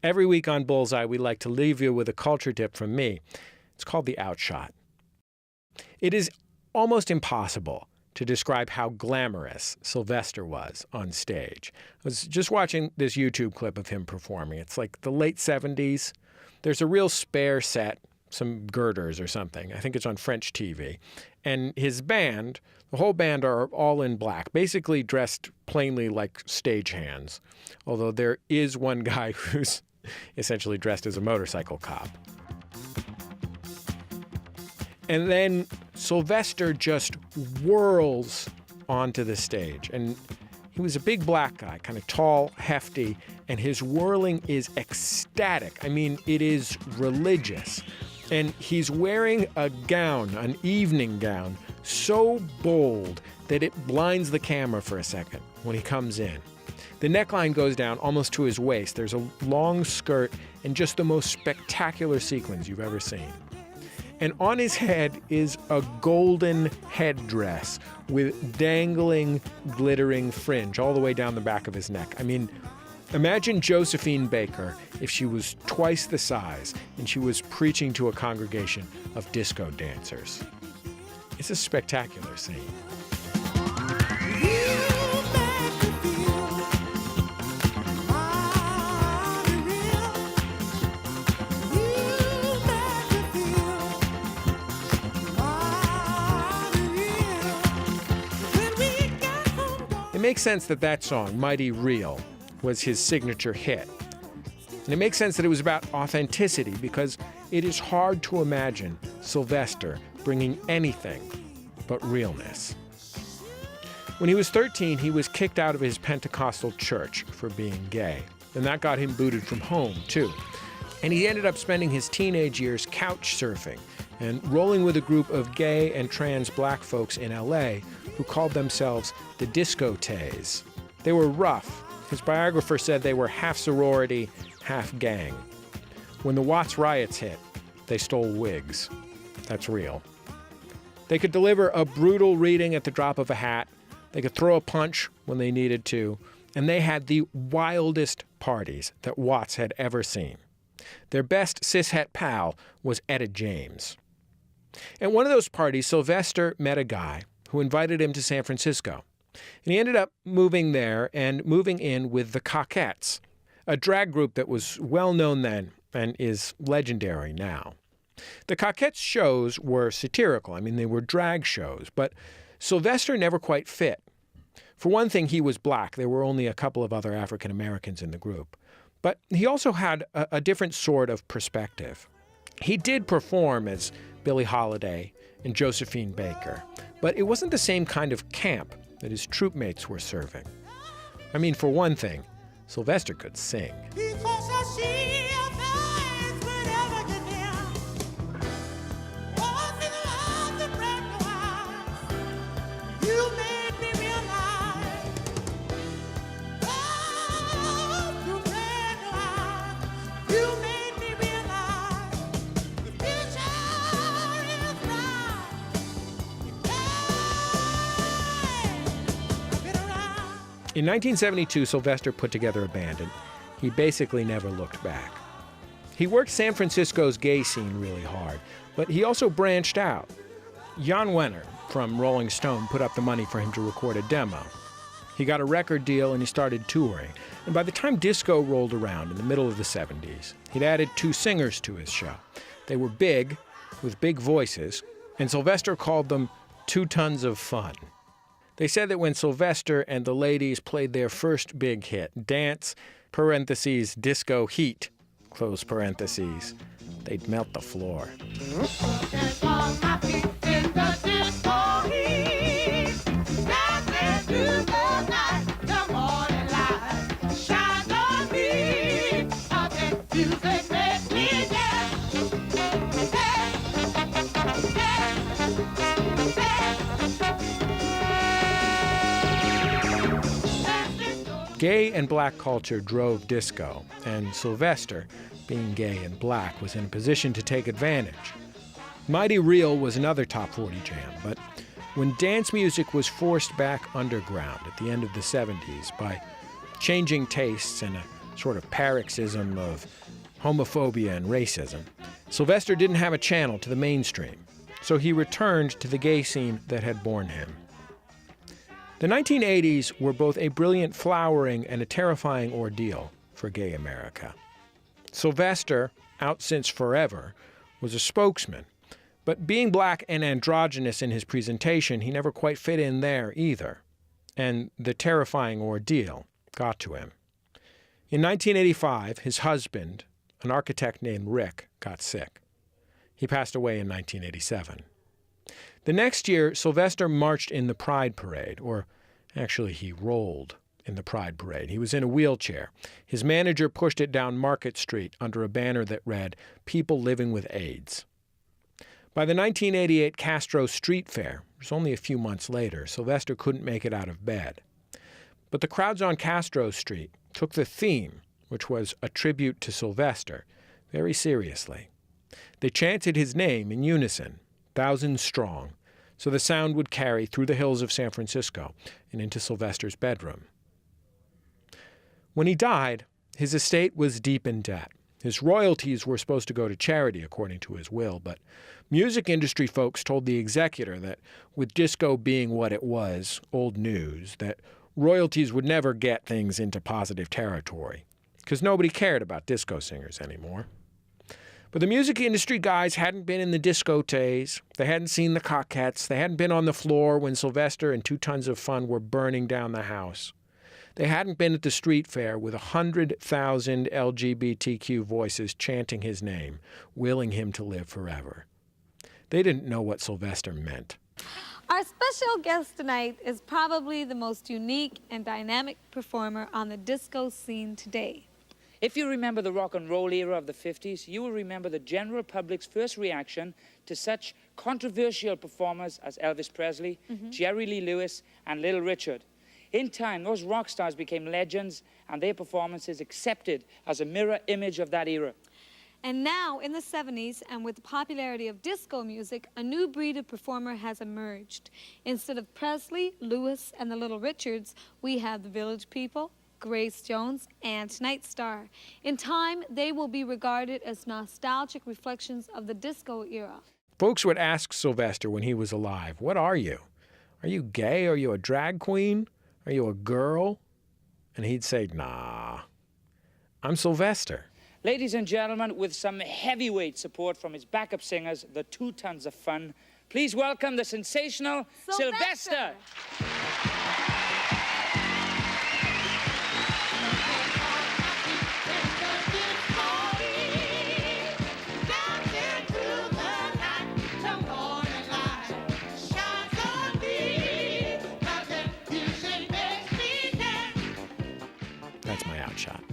Every week on Bullseye, we like to leave you with a culture tip from me. It's called the Outshot. It is almost impossible to describe how glamorous Sylvester was on stage. I was just watching this YouTube clip of him performing. It's like the late 70s. There's a real spare set, some girders or something. I think it's on French TV. And his band, the whole band are all in black, basically dressed plainly like stagehands. Although there is one guy who's essentially dressed as a motorcycle cop. And then Sylvester just whirls onto the stage. And he was a big black guy, kind of tall, hefty, and his whirling is ecstatic. I mean, it is religious. And he's wearing a gown, an evening gown, so bold that it blinds the camera for a second when he comes in. The neckline goes down almost to his waist. There's a long skirt and just the most spectacular sequins you've ever seen. And on his head is a golden headdress with dangling, glittering fringe all the way down the back of his neck. I mean, imagine Josephine Baker if she was twice the size and she was preaching to a congregation of disco dancers. It's a spectacular scene. It makes sense that that song, Mighty Real, was his signature hit. And it makes sense that it was about authenticity because it is hard to imagine Sylvester bringing anything but realness. When he was 13, he was kicked out of his Pentecostal church for being gay. And that got him booted from home, too. And he ended up spending his teenage years couch surfing and rolling with a group of gay and trans black folks in LA who called themselves the Discotays. They were rough. His biographer said they were half sorority, half gang. When the Watts riots hit, they stole wigs. That's real. They could deliver a brutal reading at the drop of a hat. They could throw a punch when they needed to. And they had the wildest parties that Watts had ever seen. Their best cishet pal was Etta James. At one of those parties, Sylvester met a guy who invited him to San Francisco. And he ended up moving there and moving in with the Cockettes, a drag group that was well known then and is legendary now. The Cockettes' shows were satirical. I mean, they were drag shows, but Sylvester never quite fit. For one thing, he was black. There were only a couple of other African Americans in the group. But he also had a different sort of perspective. He did perform as Billie Holiday and Josephine Baker, but it wasn't the same kind of camp that his troop mates were serving. I mean, for one thing, Sylvester could sing. In 1972, Sylvester put together a band, and he basically never looked back. He worked San Francisco's gay scene really hard, but he also branched out. Jan Wenner from Rolling Stone put up the money for him to record a demo. He got a record deal and he started touring. And by the time disco rolled around in the middle of the 70s, he'd added 2 singers to his show. They were big, with big voices, and Sylvester called them 2 tons of fun. They said that when Sylvester and the ladies played their first big hit, Dance, parentheses, Disco Heat, close parentheses, they'd melt the floor. Gay and black culture drove disco, and Sylvester, being gay and black, was in a position to take advantage. Mighty Real was another top 40 jam, but when dance music was forced back underground at the end of the 70s by changing tastes and a sort of paroxysm of homophobia and racism, Sylvester didn't have a channel to the mainstream, so he returned to the gay scene that had born him. The 1980s were both a brilliant flowering and a terrifying ordeal for gay America. Sylvester, out since forever, was a spokesman, but being black and androgynous in his presentation, he never quite fit in there either, and the terrifying ordeal got to him. In 1985, his husband, an architect named Rick, got sick. He passed away in 1987. The next year, Sylvester marched in the Pride Parade, or actually he rolled in the Pride Parade. He was in a wheelchair. His manager pushed it down Market Street under a banner that read, "People Living with AIDS." By the 1988 Castro Street Fair, which was only a few months later, Sylvester couldn't make it out of bed. But the crowds on Castro Street took the theme, which was a tribute to Sylvester, very seriously. They chanted his name in unison, thousands strong, so the sound would carry through the hills of San Francisco and into Sylvester's bedroom. When he died, his estate was deep in debt. His royalties were supposed to go to charity, according to his will, but music industry folks told the executor that with disco being what it was, old news, that royalties would never get things into positive territory, because nobody cared about disco singers anymore. But the music industry guys hadn't been in the discotheques, they hadn't seen the Cockettes, they hadn't been on the floor when Sylvester and 2 Tons of Fun were burning down the house. They hadn't been at the street fair with 100,000 LGBTQ voices chanting his name, willing him to live forever. They didn't know what Sylvester meant. Our special guest tonight is probably the most unique and dynamic performer on the disco scene today. If you remember the rock and roll era of the 50s, you will remember the general public's first reaction to such controversial performers as Elvis Presley, Jerry Lee Lewis, and Little Richard. In time, those rock stars became legends, and their performances accepted as a mirror image of that era. And now, in the 70s, and with the popularity of disco music, a new breed of performer has emerged. Instead of Presley, Lewis, and the Little Richards, we have the Village People, Grace Jones, and Tonight's Star. In time, they will be regarded as nostalgic reflections of the disco era. Folks would ask Sylvester when he was alive, "What are you? Are you gay? Are you a drag queen? Are you a girl?" And he'd say, "Nah, I'm Sylvester." Ladies and gentlemen, with some heavyweight support from his backup singers, the 2 Tons of Fun, please welcome the sensational Sylvester. That's my Outshot.